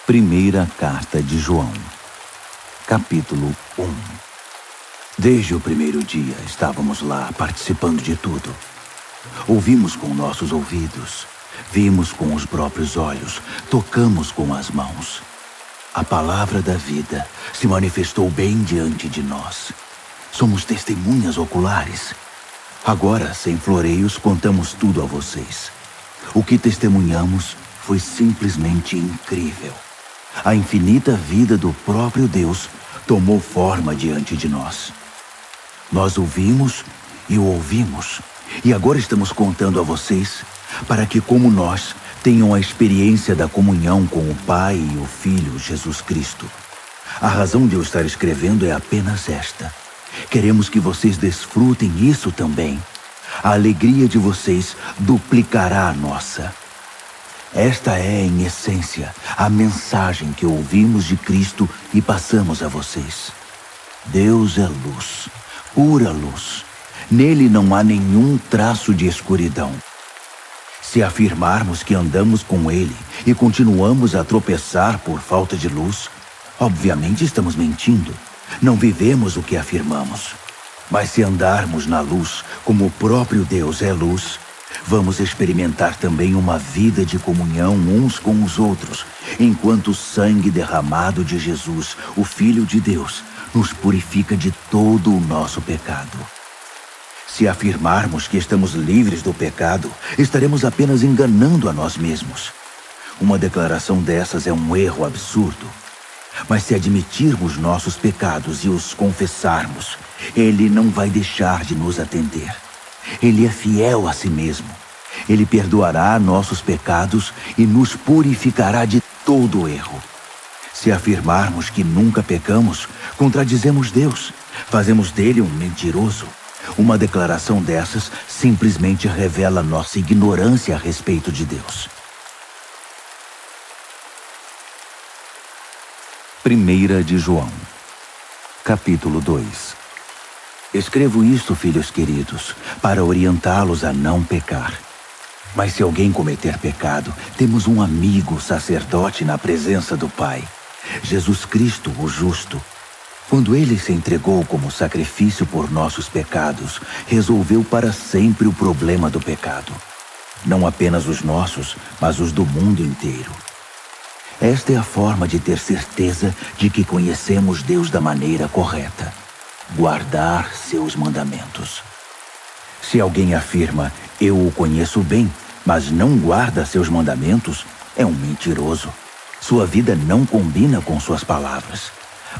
Primeira Carta de João, capítulo 1. Desde o primeiro dia estávamos lá participando de tudo. Ouvimos com nossos ouvidos, vimos com os próprios olhos, tocamos com as mãos. A palavra da vida se manifestou bem diante de nós. Somos testemunhas oculares. Agora, sem floreios, contamos tudo a vocês. O que testemunhamos foi simplesmente incrível. A infinita vida do próprio Deus tomou forma diante de nós. Nós ouvimos e o ouvimos, e agora estamos contando a vocês para que, como nós, tenham a experiência da comunhão com o Pai e o Filho Jesus Cristo. A razão de eu estar escrevendo é apenas esta. Queremos que vocês desfrutem isso também. A alegria de vocês duplicará a nossa. Esta é, em essência, a mensagem que ouvimos de Cristo e passamos a vocês. Deus é luz, pura luz. Nele não há nenhum traço de escuridão. Se afirmarmos que andamos com Ele e continuamos a tropeçar por falta de luz, obviamente estamos mentindo. Não vivemos o que afirmamos. Mas se andarmos na luz, como o próprio Deus é luz, vamos experimentar também uma vida de comunhão uns com os outros, enquanto o sangue derramado de Jesus, o Filho de Deus, nos purifica de todo o nosso pecado. Se afirmarmos que estamos livres do pecado, estaremos apenas enganando a nós mesmos. Uma declaração dessas é um erro absurdo. Mas se admitirmos nossos pecados e os confessarmos, Ele não vai deixar de nos atender. Ele é fiel a si mesmo. Ele perdoará nossos pecados e nos purificará de todo erro. Se afirmarmos que nunca pecamos, contradizemos Deus. Fazemos dele um mentiroso. Uma declaração dessas simplesmente revela nossa ignorância a respeito de Deus. Primeira de João, capítulo 2. Escrevo isto, filhos queridos, para orientá-los a não pecar. Mas se alguém cometer pecado, temos um amigo sacerdote na presença do Pai, Jesus Cristo, o justo. Quando Ele se entregou como sacrifício por nossos pecados, resolveu para sempre o problema do pecado. Não apenas os nossos, mas os do mundo inteiro. Esta é a forma de ter certeza de que conhecemos Deus da maneira correta: guardar seus mandamentos. Se alguém afirma, eu o conheço bem, mas não guarda seus mandamentos, é um mentiroso. Sua vida não combina com suas palavras.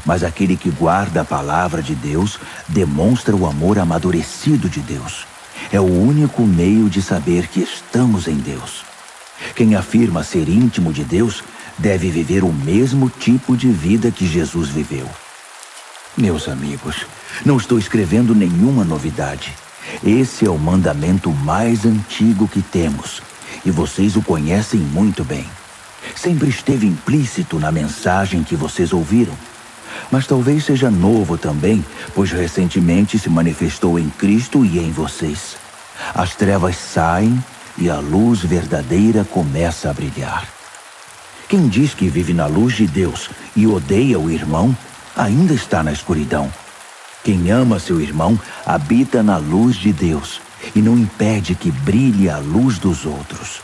Mas aquele que guarda a palavra de Deus demonstra o amor amadurecido de Deus. É o único meio de saber que estamos em Deus. Quem afirma ser íntimo de Deus deve viver o mesmo tipo de vida que Jesus viveu. Meus amigos, não estou escrevendo nenhuma novidade. Esse é o mandamento mais antigo que temos, e vocês o conhecem muito bem. Sempre esteve implícito na mensagem que vocês ouviram. Mas talvez seja novo também, pois recentemente se manifestou em Cristo e em vocês. As trevas saem e a luz verdadeira começa a brilhar. Quem diz que vive na luz de Deus e odeia o irmão, ainda está na escuridão. Quem ama seu irmão habita na luz de Deus e não impede que brilhe a luz dos outros.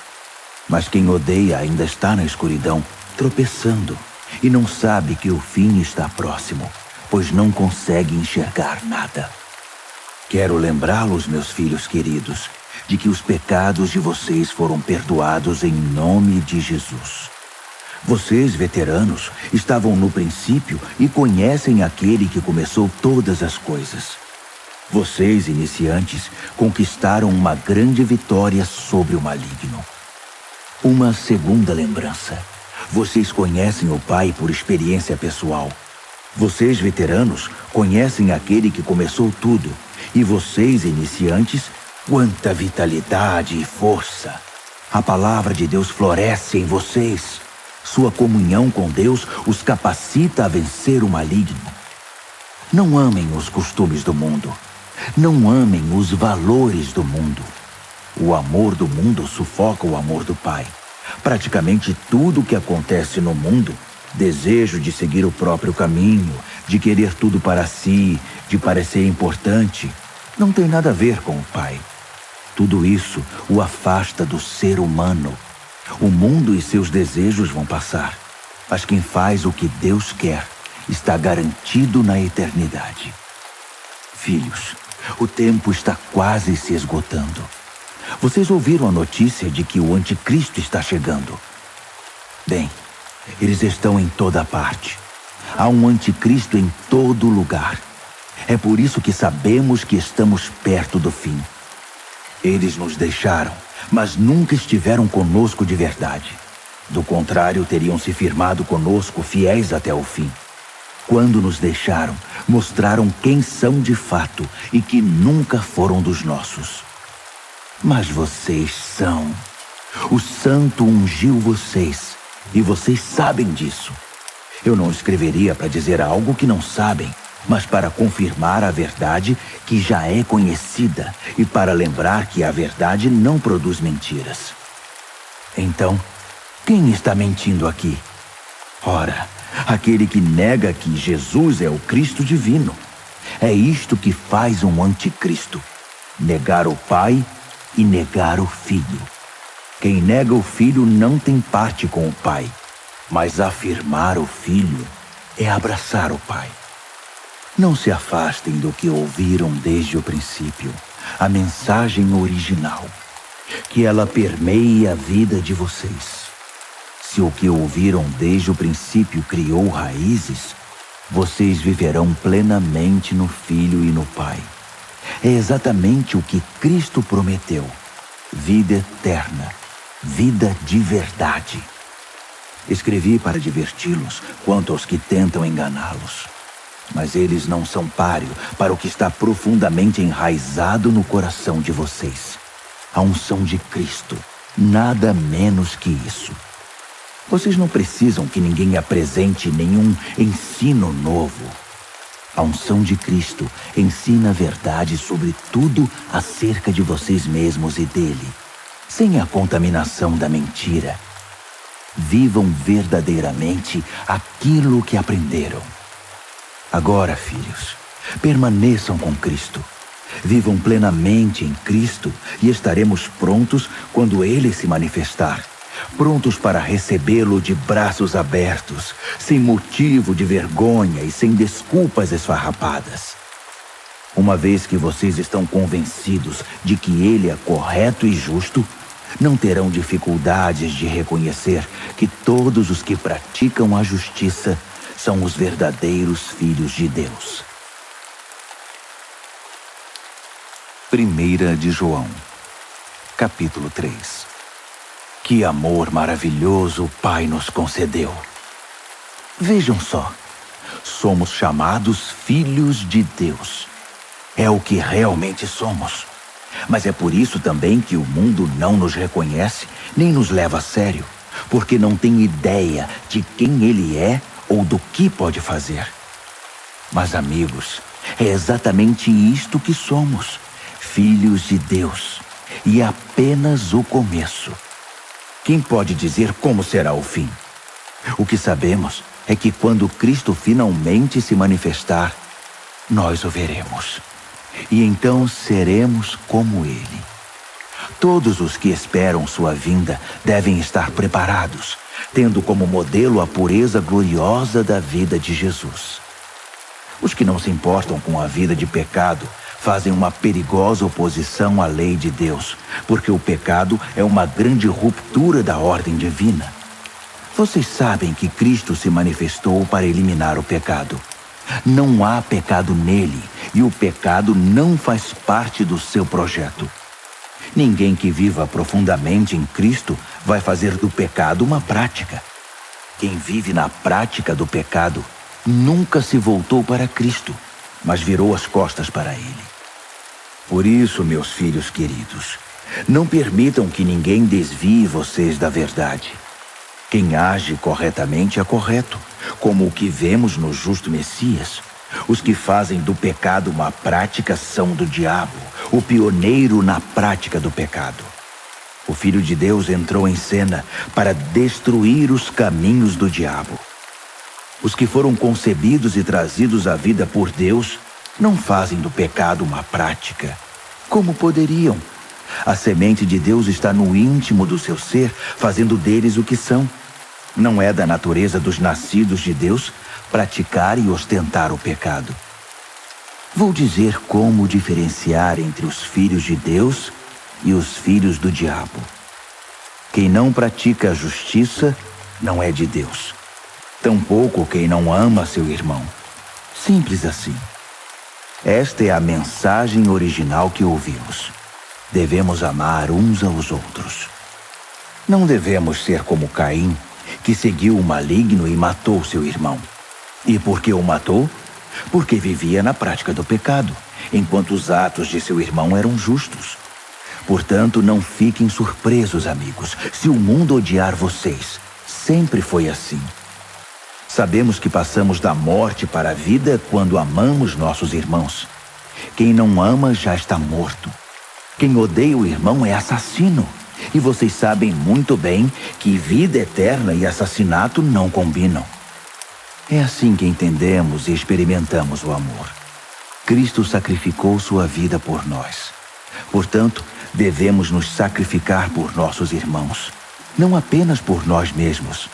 Mas quem odeia ainda está na escuridão, tropeçando, e não sabe que o fim está próximo, pois não consegue enxergar nada. Quero lembrá-los, meus filhos queridos, de que os pecados de vocês foram perdoados em nome de Jesus. Vocês, veteranos, estavam no princípio e conhecem aquele que começou todas as coisas. Vocês, iniciantes, conquistaram uma grande vitória sobre o maligno. Uma segunda lembrança. Vocês conhecem o Pai por experiência pessoal. Vocês, veteranos, conhecem aquele que começou tudo. E vocês, iniciantes, quanta vitalidade e força! A palavra de Deus floresce em vocês. Sua comunhão com Deus os capacita a vencer o maligno. Não amem os costumes do mundo. Não amem os valores do mundo. O amor do mundo sufoca o amor do Pai. Praticamente tudo o que acontece no mundo desejo de seguir o próprio caminho, de querer tudo para si, de parecer importante, não tem nada a ver com o Pai. Tudo isso o afasta do ser humano. O mundo e seus desejos vão passar, mas quem faz o que Deus quer está garantido na eternidade. Filhos, o tempo está quase se esgotando. Vocês ouviram a notícia de que o anticristo está chegando? Bem, eles estão em toda parte. Há um anticristo em todo lugar. É por isso que sabemos que estamos perto do fim. Eles nos deixaram, mas nunca estiveram conosco de verdade. Do contrário, teriam se firmado conosco fiéis até o fim. Quando nos deixaram, mostraram quem são de fato e que nunca foram dos nossos. Mas vocês são. O Santo ungiu vocês, e vocês sabem disso. Eu não escreveria para dizer algo que não sabem, mas para confirmar a verdade que já é conhecida e para lembrar que a verdade não produz mentiras. Então, quem está mentindo aqui? Ora, aquele que nega que Jesus é o Cristo divino. É isto que faz um anticristo: negar o Pai e negar o Filho. Quem nega o Filho não tem parte com o Pai, mas afirmar o Filho é abraçar o Pai. Não se afastem do que ouviram desde o princípio, a mensagem original, que ela permeie a vida de vocês. Se o que ouviram desde o princípio criou raízes, vocês viverão plenamente no Filho e no Pai. É exatamente o que Cristo prometeu: vida eterna, vida de verdade. Escrevi para diverti-los quanto aos que tentam enganá-los. Mas eles não são páreo para o que está profundamente enraizado no coração de vocês: a unção de Cristo, nada menos que isso. Vocês não precisam que ninguém apresente nenhum ensino novo. A unção de Cristo ensina a verdade sobre tudo acerca de vocês mesmos e dele, sem a contaminação da mentira. Vivam verdadeiramente aquilo que aprenderam. Agora, filhos, permaneçam com Cristo. Vivam plenamente em Cristo e estaremos prontos quando Ele se manifestar. Prontos para recebê-lo de braços abertos, sem motivo de vergonha e sem desculpas esfarrapadas. Uma vez que vocês estão convencidos de que Ele é correto e justo, não terão dificuldades de reconhecer que todos os que praticam a justiça são os verdadeiros filhos de Deus. 1 de João, capítulo 3. Que amor maravilhoso o Pai nos concedeu! Vejam só, somos chamados filhos de Deus. É o que realmente somos. Mas é por isso também que o mundo não nos reconhece nem nos leva a sério, porque não tem ideia de quem Ele é ou do que pode fazer. Mas, amigos, é exatamente isto que somos, filhos de Deus, e é apenas o começo. Quem pode dizer como será o fim? O que sabemos é que quando Cristo finalmente se manifestar, nós o veremos. E então seremos como Ele. Todos os que esperam sua vinda devem estar preparados, tendo como modelo a pureza gloriosa da vida de Jesus. Os que não se importam com a vida de pecado fazem uma perigosa oposição à lei de Deus, porque o pecado é uma grande ruptura da ordem divina. Vocês sabem que Cristo se manifestou para eliminar o pecado. Não há pecado nele, e o pecado não faz parte do seu projeto. Ninguém que viva profundamente em Cristo vai fazer do pecado uma prática. Quem vive na prática do pecado nunca se voltou para Cristo, mas virou as costas para Ele. Por isso, meus filhos queridos, não permitam que ninguém desvie vocês da verdade. Quem age corretamente é correto, como o que vemos no justo Messias. Os que fazem do pecado uma prática são do diabo, o pioneiro na prática do pecado. O Filho de Deus entrou em cena para destruir os caminhos do diabo. Os que foram concebidos e trazidos à vida por Deus não fazem do pecado uma prática. Como poderiam? A semente de Deus está no íntimo do seu ser, fazendo deles o que são. Não é da natureza dos nascidos de Deus praticar e ostentar o pecado. Vou dizer como diferenciar entre os filhos de Deus e os filhos do diabo. Quem não pratica a justiça não é de Deus. Tampouco quem não ama seu irmão. Simples assim. Esta é a mensagem original que ouvimos. Devemos amar uns aos outros. Não devemos ser como Caim, que seguiu o maligno e matou seu irmão. E por que o matou? Porque vivia na prática do pecado, enquanto os atos de seu irmão eram justos. Portanto, não fiquem surpresos, amigos, se o mundo odiar vocês. Sempre foi assim. Sabemos que passamos da morte para a vida quando amamos nossos irmãos. Quem não ama já está morto. Quem odeia o irmão é assassino. E vocês sabem muito bem que vida eterna e assassinato não combinam. É assim que entendemos e experimentamos o amor. Cristo sacrificou sua vida por nós. Portanto, devemos nos sacrificar por nossos irmãos, não apenas por nós mesmos.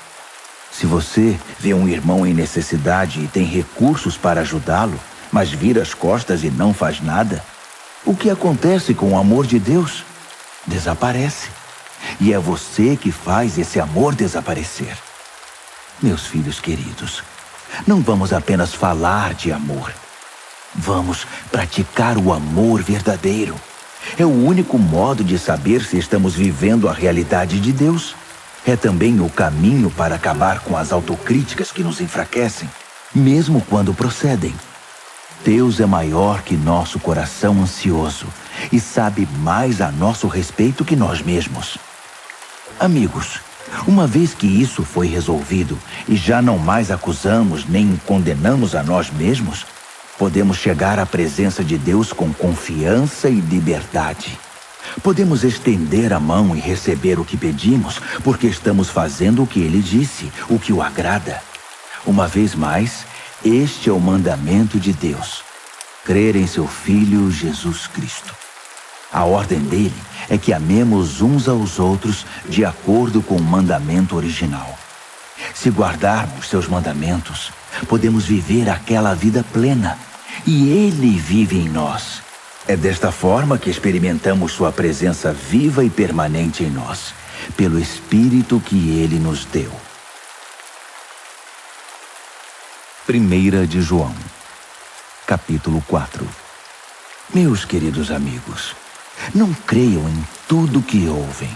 Se você vê um irmão em necessidade e tem recursos para ajudá-lo, mas vira as costas e não faz nada, o que acontece com o amor de Deus? Desaparece. E é você que faz esse amor desaparecer. Meus filhos queridos, não vamos apenas falar de amor. Vamos praticar o amor verdadeiro. É o único modo de saber se estamos vivendo a realidade de Deus. É também o caminho para acabar com as autocríticas que nos enfraquecem, mesmo quando procedem. Deus é maior que nosso coração ansioso e sabe mais a nosso respeito que nós mesmos. Amigos, uma vez que isso foi resolvido e já não mais acusamos nem condenamos a nós mesmos, podemos chegar à presença de Deus com confiança e liberdade. Podemos estender a mão e receber o que pedimos, porque estamos fazendo o que Ele disse, o que o agrada. Uma vez mais, este é o mandamento de Deus: crer em seu Filho Jesus Cristo. A ordem dele é que amemos uns aos outros de acordo com o mandamento original. Se guardarmos seus mandamentos, podemos viver aquela vida plena, e Ele vive em nós. É desta forma que experimentamos sua presença viva e permanente em nós, pelo Espírito que Ele nos deu. 1 de João, capítulo 4. Meus queridos amigos, não creiam em tudo que ouvem.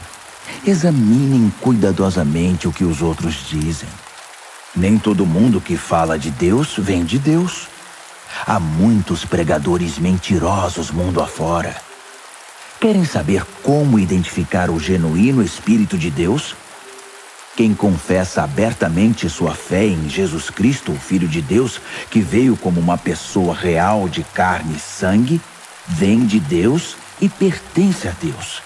Examinem cuidadosamente o que os outros dizem. Nem todo mundo que fala de Deus vem de Deus. Há muitos pregadores mentirosos mundo afora. Querem saber como identificar o genuíno Espírito de Deus? Quem confessa abertamente sua fé em Jesus Cristo, o Filho de Deus, que veio como uma pessoa real de carne e sangue, vem de Deus e pertence a Deus.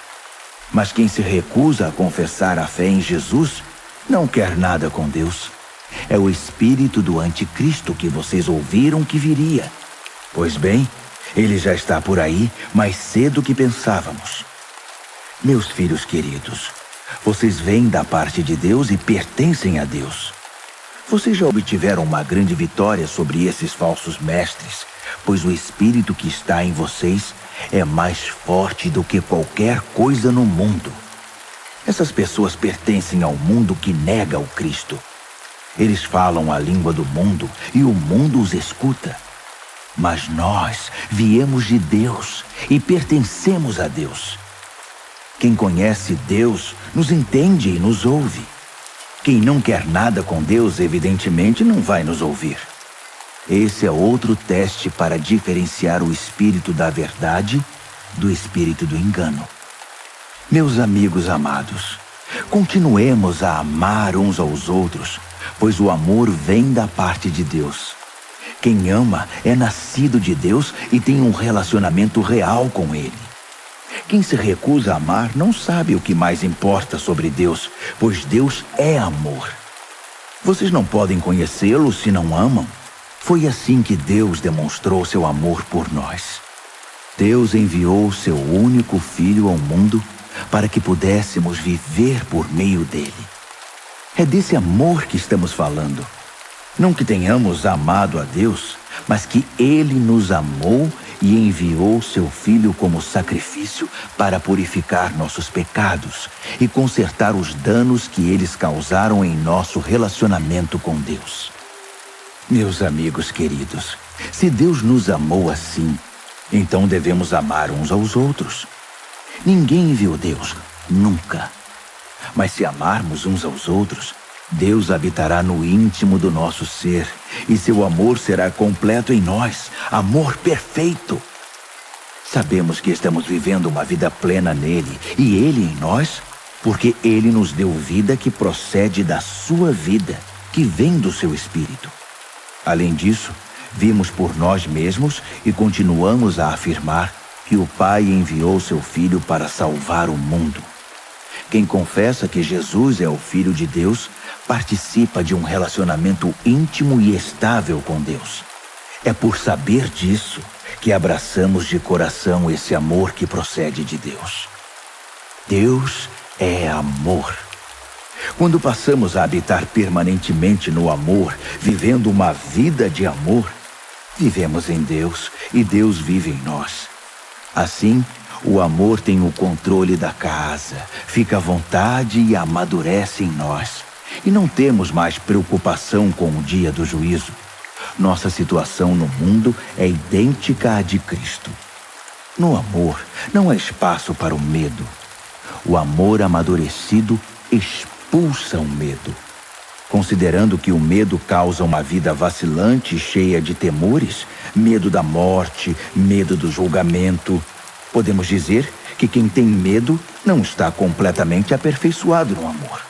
Mas quem se recusa a confessar a fé em Jesus, não quer nada com Deus. É o espírito do anticristo que vocês ouviram que viria. Pois bem, ele já está por aí mais cedo que pensávamos. Meus filhos queridos, vocês vêm da parte de Deus e pertencem a Deus. Vocês já obtiveram uma grande vitória sobre esses falsos mestres, pois o espírito que está em vocês é mais forte do que qualquer coisa no mundo. Essas pessoas pertencem ao mundo que nega o Cristo. Eles falam a língua do mundo e o mundo os escuta. Mas nós viemos de Deus e pertencemos a Deus. Quem conhece Deus nos entende e nos ouve. Quem não quer nada com Deus, evidentemente, não vai nos ouvir. Esse é outro teste para diferenciar o espírito da verdade do espírito do engano. Meus amigos amados, continuemos a amar uns aos outros, pois o amor vem da parte de Deus. Quem ama é nascido de Deus e tem um relacionamento real com Ele. Quem se recusa a amar não sabe o que mais importa sobre Deus, pois Deus é amor. Vocês não podem conhecê-lo se não amam. Foi assim que Deus demonstrou seu amor por nós. Deus enviou seu único Filho ao mundo para que pudéssemos viver por meio dele. É desse amor que estamos falando. Não que tenhamos amado a Deus, mas que Ele nos amou e enviou seu Filho como sacrifício para purificar nossos pecados e consertar os danos que eles causaram em nosso relacionamento com Deus. Meus amigos queridos, se Deus nos amou assim, então devemos amar uns aos outros. Ninguém viu Deus, nunca. Mas se amarmos uns aos outros, Deus habitará no íntimo do nosso ser e seu amor será completo em nós, amor perfeito. Sabemos que estamos vivendo uma vida plena nele e ele em nós, porque ele nos deu vida que procede da sua vida, que vem do seu Espírito. Além disso, vimos por nós mesmos e continuamos a afirmar que o Pai enviou seu Filho para salvar o mundo. Quem confessa que Jesus é o Filho de Deus participa de um relacionamento íntimo e estável com Deus. É por saber disso que abraçamos de coração esse amor que procede de Deus. Deus é amor. Quando passamos a habitar permanentemente no amor, vivendo uma vida de amor, vivemos em Deus e Deus vive em nós. Assim, o amor tem o controle da casa, fica à vontade e amadurece em nós. E não temos mais preocupação com o dia do juízo. Nossa situação no mundo é idêntica à de Cristo. No amor, não há espaço para o medo. O amor amadurecido expulsa o medo. Considerando que o medo causa uma vida vacilante e cheia de temores, medo da morte, medo do julgamento, podemos dizer que quem tem medo não está completamente aperfeiçoado no amor.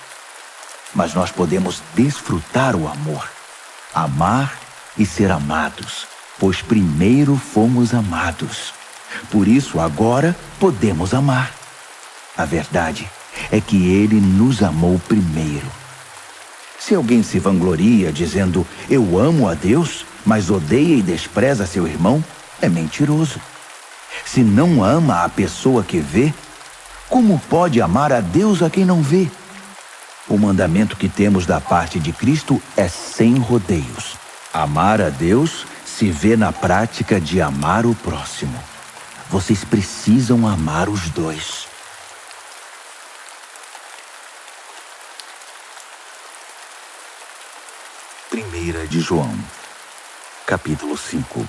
Mas nós podemos desfrutar o amor, amar e ser amados, pois primeiro fomos amados. Por isso agora podemos amar. A verdade é que Ele nos amou primeiro. Se alguém se vangloria dizendo, eu amo a Deus, mas odeia e despreza seu irmão, é mentiroso. Se não ama a pessoa que vê, como pode amar a Deus a quem não vê? O mandamento que temos da parte de Cristo é sem rodeios. Amar a Deus se vê na prática de amar o próximo. Vocês precisam amar os dois. 1 de João, capítulo 5.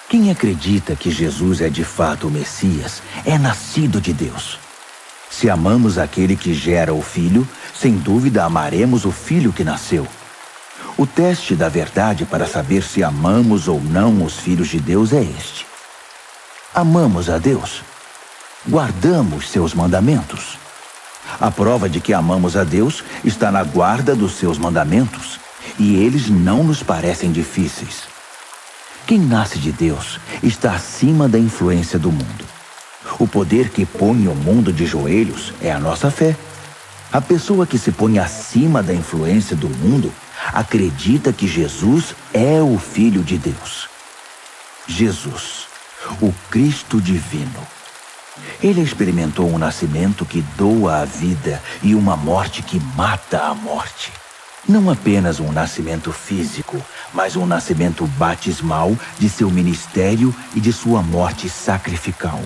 Quem acredita que Jesus é de fato o Messias é nascido de Deus. Se amamos aquele que gera o Filho, sem dúvida amaremos o Filho que nasceu. O teste da verdade para saber se amamos ou não os filhos de Deus é este. Amamos a Deus? Guardamos seus mandamentos? A prova de que amamos a Deus está na guarda dos seus mandamentos, e eles não nos parecem difíceis. Quem nasce de Deus está acima da influência do mundo. O poder que põe o mundo de joelhos é a nossa fé. A pessoa que se põe acima da influência do mundo acredita que Jesus é o Filho de Deus. Jesus, o Cristo divino. Ele experimentou um nascimento que doa a vida e uma morte que mata a morte. Não apenas um nascimento físico, mas um nascimento batismal de seu ministério e de sua morte sacrificial.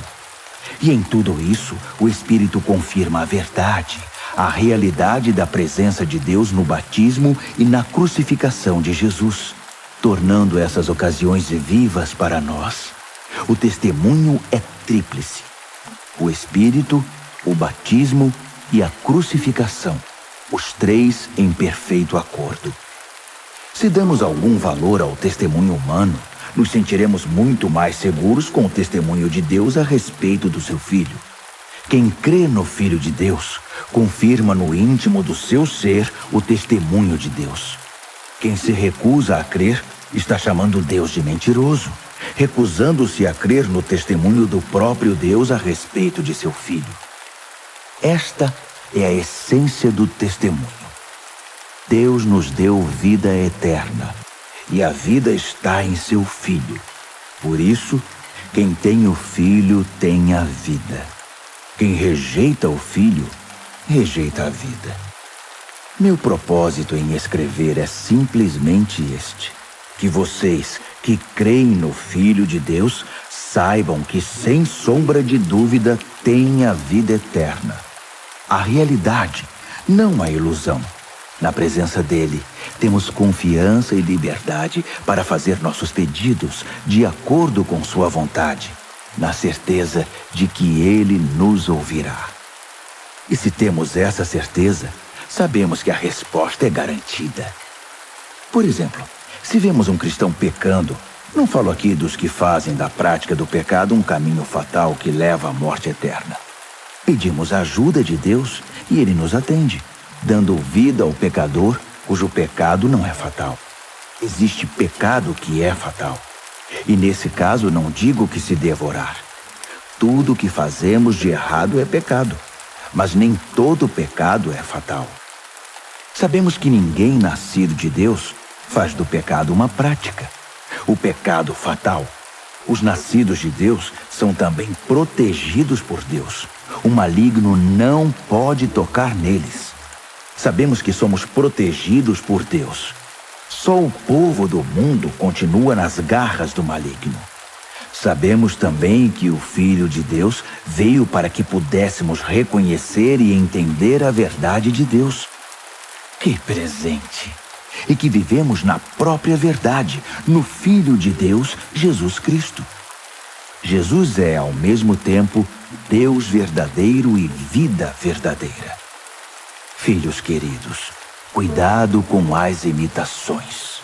E em tudo isso, o Espírito confirma a verdade, a realidade da presença de Deus no batismo e na crucificação de Jesus, tornando essas ocasiões vivas para nós. O testemunho é tríplice: o Espírito, o batismo e a crucificação, os três em perfeito acordo. Se damos algum valor ao testemunho humano, nos sentiremos muito mais seguros com o testemunho de Deus a respeito do seu Filho. Quem crê no Filho de Deus, confirma no íntimo do seu ser o testemunho de Deus. Quem se recusa a crer, está chamando Deus de mentiroso, recusando-se a crer no testemunho do próprio Deus a respeito de seu Filho. Esta é a essência do testemunho. Deus nos deu vida eterna, e a vida está em seu Filho. Por isso, quem tem o Filho tem a vida. Quem rejeita o Filho, rejeita a vida. Meu propósito em escrever é simplesmente este: que vocês que creem no Filho de Deus saibam que, sem sombra de dúvida, têm a vida eterna. A realidade, não a ilusão. Na presença dele, temos confiança e liberdade para fazer nossos pedidos de acordo com sua vontade, na certeza de que ele nos ouvirá. E se temos essa certeza, sabemos que a resposta é garantida. Por exemplo, se vemos um cristão pecando, não falo aqui dos que fazem da prática do pecado um caminho fatal que leva à morte eterna. Pedimos a ajuda de Deus e ele nos atende, dando vida ao pecador cujo pecado não é fatal. Existe pecado que é fatal. E nesse caso não digo que se devorar. Tudo o que fazemos de errado é pecado, mas nem todo pecado é fatal. Sabemos que ninguém nascido de Deus faz do pecado uma prática. O pecado fatal. Os nascidos de Deus são também protegidos por Deus. O maligno não pode tocar neles. Sabemos que somos protegidos por Deus. Só o povo do mundo continua nas garras do maligno. Sabemos também que o Filho de Deus veio para que pudéssemos reconhecer e entender a verdade de Deus. Que presente! E que vivemos na própria verdade, no Filho de Deus, Jesus Cristo. Jesus é, ao mesmo tempo, Deus verdadeiro e vida verdadeira. Filhos queridos, cuidado com as imitações.